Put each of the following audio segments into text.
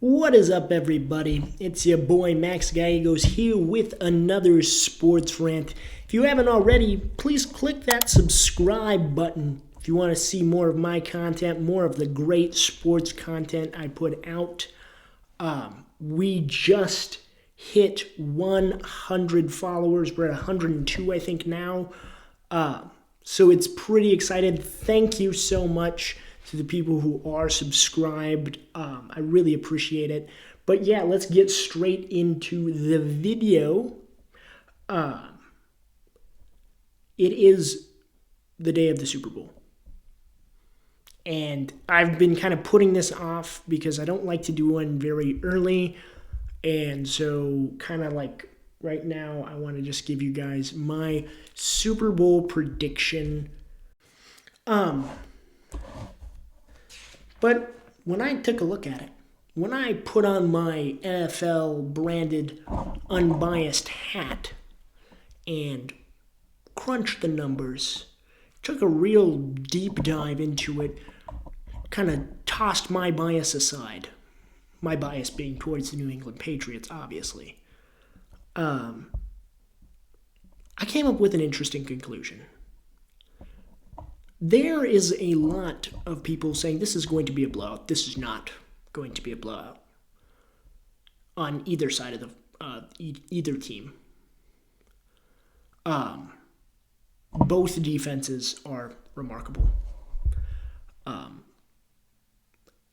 What is up, everybody? It's your boy Max Gallegos here with another sports rant. If you haven't already, please click that subscribe button if you want to see more of my content, more of the great sports content I put out. We just hit 100 followers. We're at 102, I think, now. So it's pretty excited. Thank you so much to the people who are subscribed. I really appreciate it. But yeah, let's get straight into the video. It is the day of the Super Bowl. And I've been kind of putting this off because I don't like to do one very early. And so kind of like right now, I want to just give you guys my Super Bowl prediction. But when I took a look at it, when I put on my NFL branded unbiased hat and crunched the numbers, took a real deep dive into it, kind of tossed my bias aside, my bias being towards the New England Patriots, obviously, I came up with an interesting conclusion. There is a lot of people saying this is going to be a blowout. This is not going to be a blowout on either side of the either team. Both defenses are remarkable.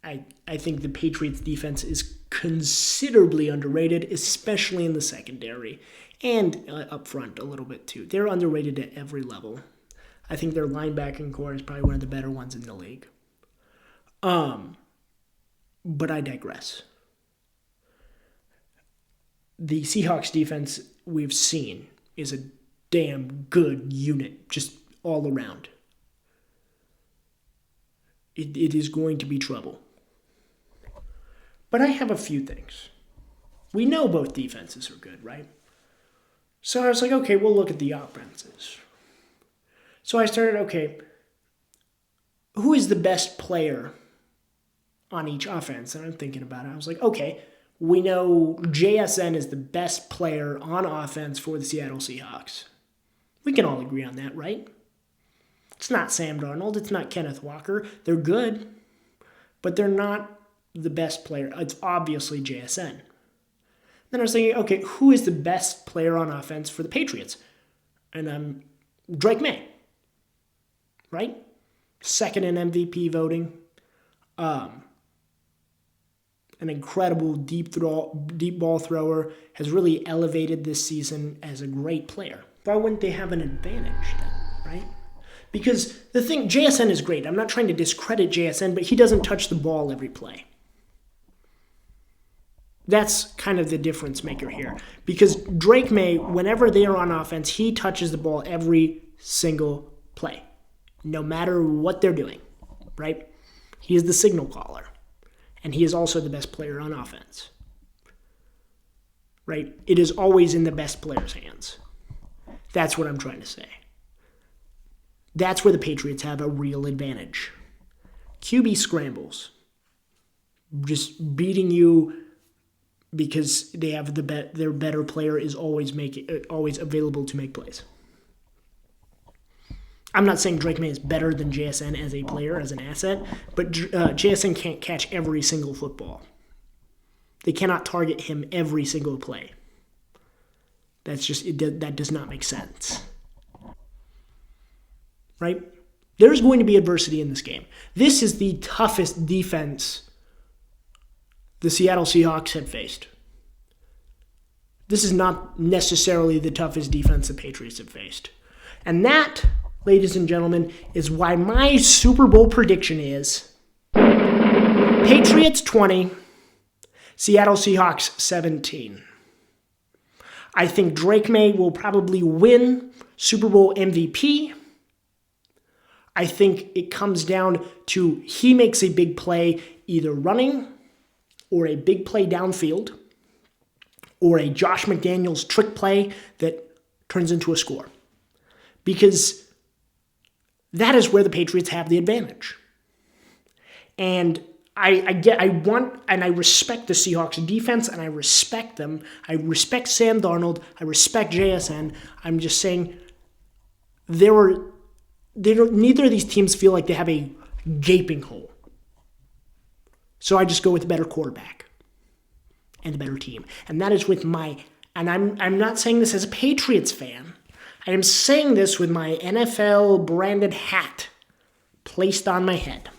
I think the Patriots defense is considerably underrated, especially in the secondary and up front a little bit too. They're underrated at every level. I think their linebacking core is probably one of the better ones in the league. But I digress. The Seahawks defense we've seen is a damn good unit, just all around. It is going to be trouble. But I have a few things. We know both defenses are good, right? So I was like, okay, we'll look at the offenses. So I started, okay, who is the best player on each offense? And I'm thinking about it. I was like, okay, we know JSN is the best player on offense for the Seattle Seahawks. We can all agree on that, right? It's not Sam Darnold. It's not Kenneth Walker. They're good, but they're not the best player. It's obviously JSN. Then I was thinking, okay, who is the best player on offense for the Patriots? And Drake May. Right? Second in MVP voting. An incredible deep ball thrower. Has really elevated this season as a great player. Why wouldn't they have an advantage then, right? Because the thing, JSN is great. I'm not trying to discredit JSN, but he doesn't touch the ball every play. That's kind of the difference maker here. Because Drake May, whenever they are on offense, he touches the ball every single play. No matter what they're doing, right? He is the signal caller. And he is also the best player on offense. Right? It is always in the best player's hands. That's what I'm trying to say. That's where the Patriots have a real advantage. QB scrambles. Just beating you because they have their better player is always available to make plays. I'm not saying Drake May is better than JSN as a player, as an asset, but JSN can't catch every single football. They cannot target him every single play. That does not make sense. Right? There's going to be adversity in this game. This is the toughest defense the Seattle Seahawks have faced. This is not necessarily the toughest defense the Patriots have faced. And that, ladies and gentlemen, is why my Super Bowl prediction is Patriots 20, Seattle Seahawks 17. I think Drake May will probably win Super Bowl MVP. I think it comes down to he makes a big play either running or a big play downfield or a Josh McDaniels trick play that turns into a score. Because that is where the Patriots have the advantage. And I want, and I respect the Seahawks defense, and I respect them. I respect Sam Darnold. I respect JSN. I'm just saying neither of these teams feel like they have a gaping hole. So I just go with a better quarterback and a better team. And that is with and I'm not saying this as a Patriots fan. I am saying this with my NFL branded hat placed on my head.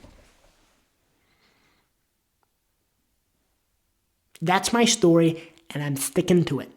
That's my story, and I'm sticking to it.